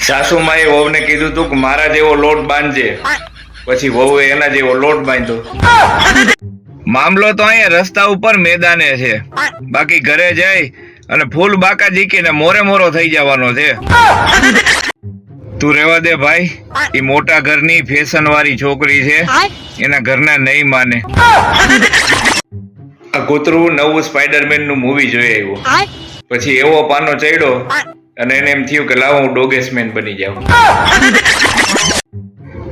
સાસુમાએ વહુને કીધું તું કે મારા જેવો લોટ બાંધજે, પછી વહુએ એના જેવો લોટ બાંધ્યો. મામલો તો અહીંયા રસ્તા ઉપર મેદાને છે, બાકી ઘરે જઈ અને ફૂલ બાકા જીકીને મોરે મોરો થઈ જવાનો છે. તું રેવા દે ભાઈ, એ મોટા ઘરની ફેશન વાળી છોકરી છે, એના ઘરના નહીં માને. આ કૂતરું નવું સ્પાઈડરમેન નું મૂવી જોઈ આવ્યો, પછી એવો પાનો ચડ્યો અને એને એમ થયું કે લાવો હું ડોગેસમેન બની જાઉં.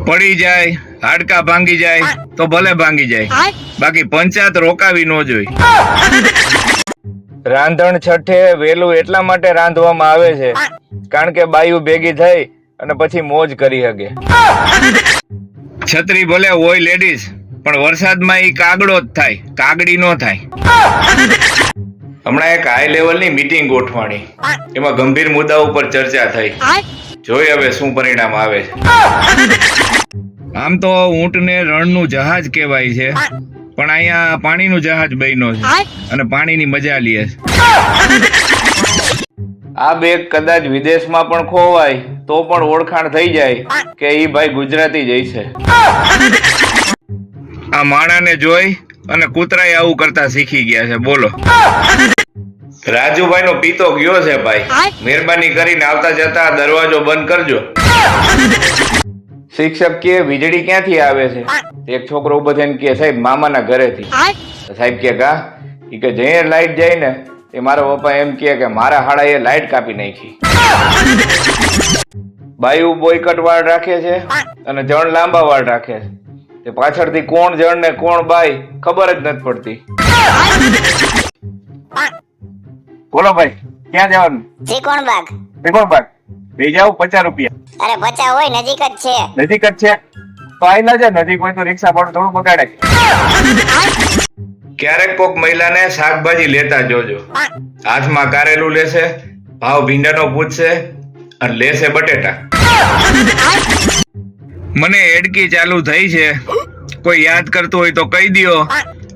પડી જાય, હાડકા ભાંગી જાય તો ભલે ભાંગી જાય, બાકી પંચાયત રોકાવી ન જોઈ. રાંધણ છઠ્ઠે વેલું એટલા માટે રાંધવામાં આવે છે કારણ કે બાયું ભેગી થઈ અને પછી મોજ કરી શકે. છત્રી ભલે હોય લેડીઝ, પણ વરસાદમાં ઈ કાગડો જ થાય, કાગડી નો થાય. હમણાં એક હાઈ લેવલની મીટિંગ ગોઠવાણી, એમાં ગંભીર મુદ્દા ઉપર ચર્ચા થઈ. જોઈ હવે શું પરિણામ આવે છે. આમ તો ઊંટને રણનું જહાજ કહેવાય છે, પણ અહીંયા પાણીનું જહાજ બન્યો છે અને પાણીની મજા લે છે. આ બેગ કદાચ વિદેશમાં પણ ખોવાય તો પણ ઓળખાણ થઈ જાય કે ઈ ભાઈ ગુજરાતી જ છે. આ માણાને જોઈ અને કૂતરાએ આવું કરતા શીખી ગયા છે. બોલો, રાજુભાઈ નો પીતો ગયો છે ભાઈ, મહેરબાની કરીને આવતા જતા દરવાજો બંધ કરજો. શિક્ષક કે વીજળી ક્યાંથી આવે છે? એક છોકરો ઉભો થઈને કે સાહેબ મામાના ઘરેથી. સાહેબ કે કા? ઈ કે જે લાઈટ જાય ને એ મારા પપ્પા એમ કે મારા હાડાએ લાઈટ કાપી નાખી. બાયુ બોયકટ વાળ રાખે છે અને જણ લાંબા વાળ રાખે છે. તે પાછળથી કોણ જણ ને કોણ બાય ખબર જ નથી પડતી. બોલો ભાઈ, ક્યાં જવાનું? ત્રિકોણબાગ. ત્રિકોણબાગ બે જાવ, 50 રૂપિયા. અરે 50 હોય, નજીક જ છે. નજીક જ છે તો આયલા છે, નજીક હોય તો રિક્ષા ભાડું થોડું બગાડે. ક્યારેક કોક મહિલાને શાકભાજી લેતા જોજો, હાથમાં કારેલું લેશે, ભાવ ભીંડાનો પૂછશે અને લેશે બટેટા. મને એડકી ચાલુ થઈ છે, કોઈ યાદ કરતું હોય તો કહી દ્યો,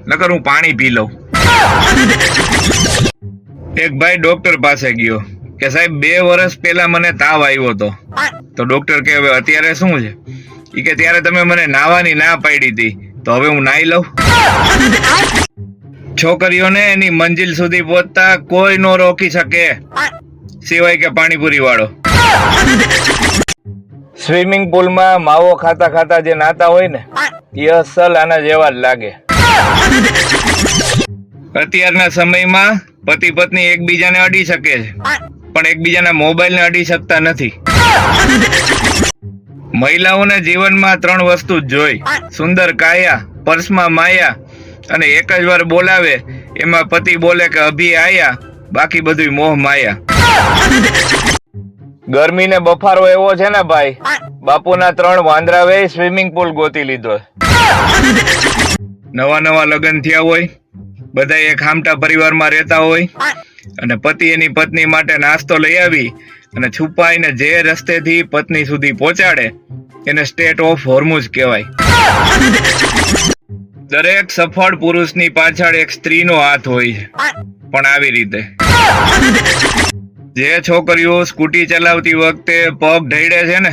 નકર હું પાણી પી લઉં. એક ભાઈ ડોક્ટર પાસે ગયો કે સાહેબ 2 વર્ષ પહેલા મને તાવ આવ્યો હતો. તો ડોક્ટર કે હવે અત્યારે શું છે? ઈ કે ત્યારે તમે મને નાવાની ના પાડી હતી, તો હવે હું નાઈ લઉં. છોકરીઓને એની મંજિલ સુધી પહોંચતા કોઈ નો રોકી શકે સિવાય કે પાણીપુરી વાળો. સ્વિમિંગ પુલમાં માવો ખાતા ખાતા જે નાતા હોય ને એ અસલ આના જેવા જ લાગે. અત્યારના સમયમાં પતિ પત્ની એકબીજાને અડી શકે છે, પણ એકબીજાના મોબાઈલને અડી શકતા નથી. મહિલાઓને જીવનમાં 3 વસ્તુ જ જોઈ: સુંદર કાયા, પર્સમાં માયા અને એક જ વાર બોલાવે એમાં પતિ બોલે કે અભી આયા, બાકી બધું મોહ માયા. ગરમી ને બફારો એવો છે ને ભાઈ, બાપુના 3 વાંદરાવે સ્વિમિંગ પુલ ગોતી લીધો. નવા નવા લગ્ન થયા હોય, બધા એક હામટા પરિવારમાં રહેતા હોય અને પતિ એની પત્ની માટે નાસ્તો લઈ આવી અને છુપાઈને જે રસ્તેથી પત્ની સુધી પહોંચાડે એને સ્ટેટ ઓફ હોર્મુઝ કહેવાય. દરેક સફળ પુરુષની પાછળ એક સ્ત્રીનો હાથ હોય છે, પણ આવી રીતે. જે છોકરીઓ સ્કૂટી ચલાવતી વખતે પગ ઢળે છે ને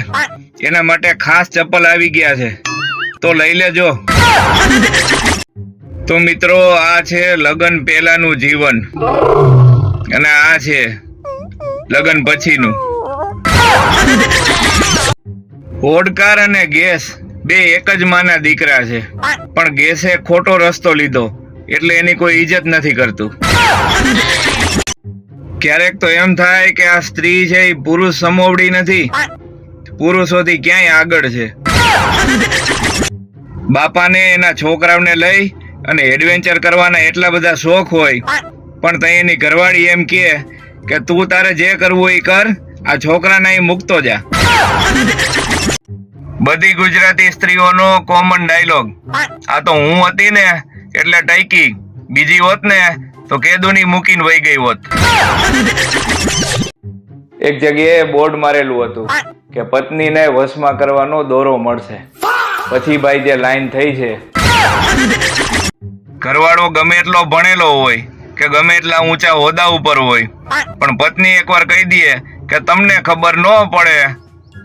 એના માટે ખાસ ચપ્પલ આવી ગયા છે, તો લઈ લેજો. તો મિત્રો, આ છે લગ્ન પહેલાનું જીવન અને આ છે લગ્ન પછીનું. હોડકાર અને ગેસ બે એક જ માના દીકરા છે, પણ ગેસે ખોટો રસ્તો લીધો એટલે એની કોઈ ઇજ્જત નથી કરતું. ક્યારેક તો એમ થાય કે આ સ્ત્રી છે એ પુરુષ સમોવડી નથી, પુરુષોથી ક્યાંય આગળ છે. બાપાને એના છોકરાઓને લઈ અને એડવેન્ચર કરવાના એટલા બધા શોખ હોય, પણ તઈ એની ઘરવાળી એમ કે તું તારે જે કરવું એ કર, આ છોકરાને અહીં મૂકતો જા. બધી ગુજરાતી સ્ત્રીઓનો કોમન ડાયલોગ. આ તો હું હતી ને એટલે ટાઈકી, બીજી હોત ને તો કેદુની મૂકીને વહી ગઈ હોત. એક જગ્યાએ બોર્ડ મારેલું હતું કે પત્નીને વશમાં કરવાનો દોરો મળશે. પછી ભાઈ જે લાઈન થઈ છે, ઘરવાળો ગમે એટલો ભણેલો હોય કે ગમે એટલા ઊંચા હોદ્દા ઉપર હોય, પણ પત્ની એકવાર કહી દે કે તમને ખબર ન પડે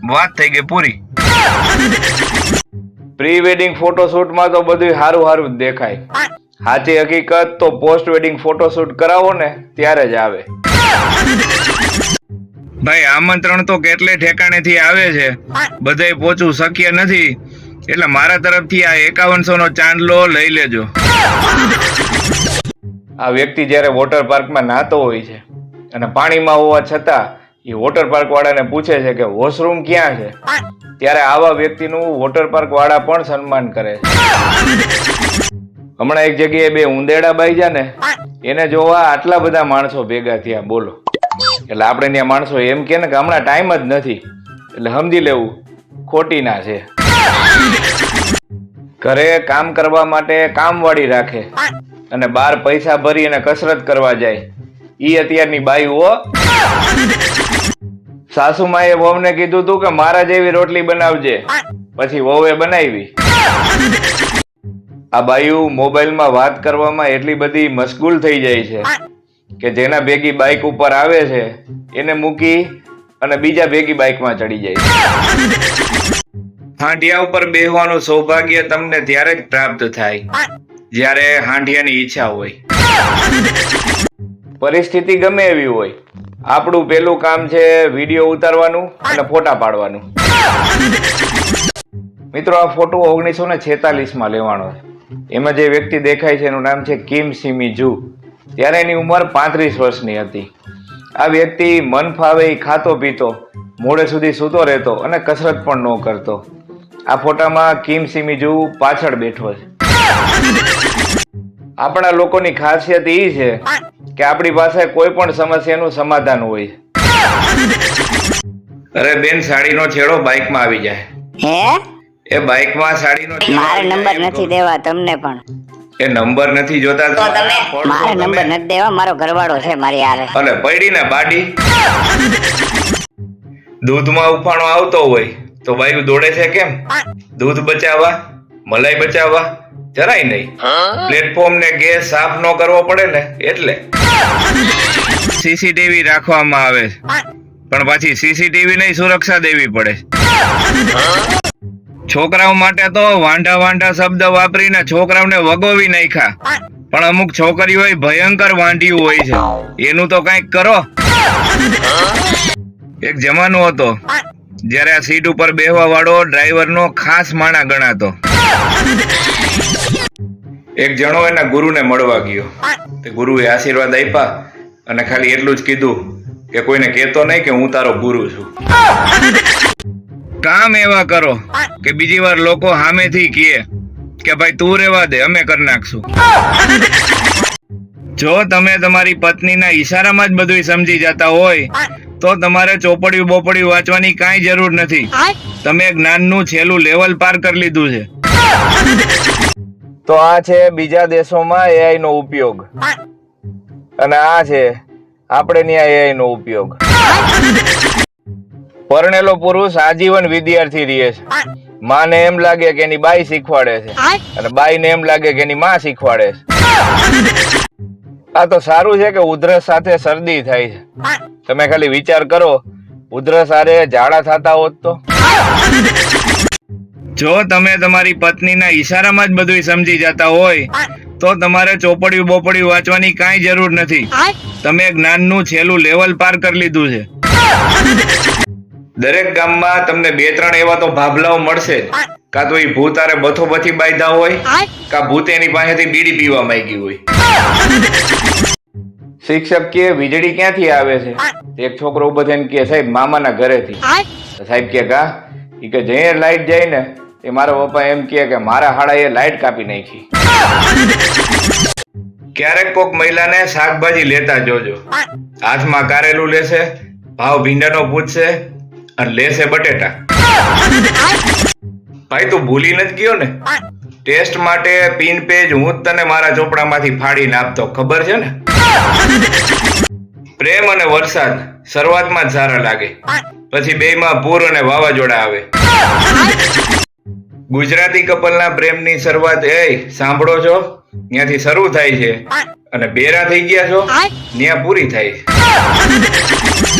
વાત થઈ ગઈ પૂરી. પ્રી વેડિંગ ફોટોશૂટમાં તો બધું સારું સારું જ દેખાય. સાચી હકીકત તો પોસ્ટ વેડિંગ ફોટોશૂટ કરાવો ને ત્યારે જ આવે. ભાઈ આમંત્રણ તો કેટલે ઠેકાણેથી આવે છે, બધાય પહોંચવું શક્ય નથી, એટલે મારા તરફથી આ 5100 નો ચાંદલો લઈ લેજો. આ વ્યક્તિ જ્યારે વોટર પાર્કમાં નાતો હોય છે અને પાણીમાં હોવા છતાં એ વોટર પાર્ક વાળાને પૂછે છે કે વોશરૂમ ક્યાં છે, ત્યારે આવા વ્યક્તિનું વોટર પાર્ક વાળા પણ સન્માન કરે છે. હમણાં એક જગ્યાએ બે ઉંદેડા બાઈજા ને એને જોવા આટલા બધા માણસો ભેગા થયા, બોલો. એટલે આપણે ત્યાં માણસો એમ કે ને કે હમણાં ટાઈમ જ નથી, એટલે સમજી લેવું ખોટી ના છે. ઘરે કામ કરવા માટે કામવાળી રાખે અને બહાર પૈસા ભરી અને કસરત કરવા જાય, ઈ અત્યારની બાઈ હો. સાસુમાએ વહુને કીધું તું કે મારા જેવી રોટલી બનાવજે, પછી વહુએ બનાવી. આ બાઈઓ મોબાઈલમાં વાત કરવામાં એટલી બધી મશગુલ થઈ જાય છે કે જેના ભેગી બાઇક ઉપર આવે છે એને મૂકી અને બીજા ભેગી બાઇકમાં ચડી જાય. હાંડિયા ઉપર બેહવાનું સૌભાગ્ય તમને ત્યારે જ પ્રાપ્ત થાય જ્યારે હાંડિયાની ઈચ્છા હોય. પરિસ્થિતિ ગમે એવી હોય, આપણું પેલું કામ છે વિડીયો ઉતારવાનું અને ફોટા પાડવાનું. મિત્રો, આ ફોટો 1946માં લેવાનો છે. એમાં જે વ્યક્તિ દેખાય છે એનું નામ છે કિમ સિમી જુ. ત્યારે એની ઉંમર 35 વર્ષની હતી. આ વ્યક્તિ મન ફાવે ખાતો પીતો, મોડે સુધી સૂતો રહેતો અને કસરત પણ ન કરતો. આ ફોટામાં કિમ સિમી જુ પાછળ બેઠો છે. આપણા લોકોની ખાસિયત એ છે કે આપણી પાસે કોઈ પણ સમસ્યાનું સમાધાન હોય. અરે બેન, સાડીનો છેડો બાઇકમાં આવી જાય. હે? એ બાઇકમાં સાડીનો મારે નંબર નથી દેવા તમને, પણ એ નંબર નથી જોતા તો મારે નંબર નથી દેવા, મારો ઘરવાળો છે મારી હારે. અલે પડી ને બાડી. દૂધમાં ઉફાણો આવતો હોય તો બાયું દોડે છે કેમ? દૂધ બચાવવા, મલાઈ બચાવવા? જરાય નહીં. પ્લેટફોર્મ ને ગેસ સાફ ન કરવો પડે ને એટલે. સીસીટીવી રાખવામાં આવે પણ પાછી સીસીટીવી નહીં સુરક્ષા દેવી પડે. છોકરાઓ માટે તો વાંઢા વાંઢા શબ્દ વાપરીને છોકરાઓને વગોવી નાખ્યા, પણ અમુક છોકરીઓ ભયંકર વાંઢિયું હોય છે, એનું તો કંઈક કરો. એક જમાનો હતો જ્યારે આ સીટ ઉપર બેહવા વાળો ડ્રાઈવરનો ખાસ માણા ગણાતો. એક જણો એના ગુરુને મળવા ગયો. તે ગુરુએ આશીર્વાદ આપ્યા અને ખાલી એટલું જ કીધું કે કોઈને કહેતો નહીં કે હું તારો ગુરુ છું. કામ એવા કરો કે બીજી વાર લોકો સામેથી કહે કે ભાઈ તું રેવા દે, અમે કરી નાખશું. જો તમે તમારી પત્નીના ઈશારામાં જ બધું સમજી જતા હોય તો તમારે ચોપડિયું બોપડિયું વાંચવાની કાંઈ જરૂર નથી. તમે જ્ઞાનનું છેલ્લું લેવલ પાર કરી લીધું છે. તો આ છે બીજા દેશોમાં એઆઈ નો ઉપયોગ અને આ છે આપણે ત્યાં એઆઈ નો ઉપયોગ. પરણેલો પુરુષ આજીવન વિદ્યાર્થી રહે છે. માને એમ લાગે કે એની બાઈ શીખવાડે છે અને બાઈને એમ લાગે કે એની માં શીખવાડે છે. આ તો સારું છે કે ઉધરસ સાથે શરદી થાય છે. તમે ખાલી વિચાર કરો, ઉધરસ આરે ઝાડા થતા હોત તો. જો તમે તમારી પત્નીના ઈશારામાં જ બધું સમજી જતા હોય તો તમારે ચોપડિયું બોપડિયું વાંચવાની કાંઈ જરૂર નથી. તમે જ્ઞાનનું છેલ્લું લેવલ પાર કરી લીધું છે. દરેક ગામમાં તમને 2-3 એવા તો ભાભલાઓ મળશે, કાં તો એ ભૂતારે બથોબથી બાંધ્યા હોય, કાં ભૂત એની પાસેથી બીડી પીવા માંગી હોય. શિક્ષક કે વીજળી ક્યાંથી આવે છે? એક છોકરો ઉભો થઈને કે સાહેબ મામાના ઘરેથી. સાહેબ કે કા? એ કે જે લાઈટ જાય ને એ મારા પપ્પા એમ કે મારા હાડાએ લાઈટ કાપી નાખી. ક્યારેક કોક મહિલાને શાકભાજી લેતા જોજો, હાથમાં કારેલું લેશે, ભાવ ભીંડાનો પૂછશે અને લેશે બટેટા. ભાઈ તું ભૂલી નથી ગયો ને? ટેસ્ટ માટે પિન પેજ હું જ તને મારા ચોપડામાંથી ફાડીને આપતો, ખબર છે ને? પ્રેમ અને વરસાદ શરૂઆતમાં જ સારા લાગે, પછી બેયમાં પૂર અને વાવાઝોડા આવે. ગુજરાતી કપલના પ્રેમની શરૂઆત સાંભળો છો ત્યાંથી શરૂ થાય છે અને બેરા થઈ ગયા છો ત્યાં પૂરી થાય છે.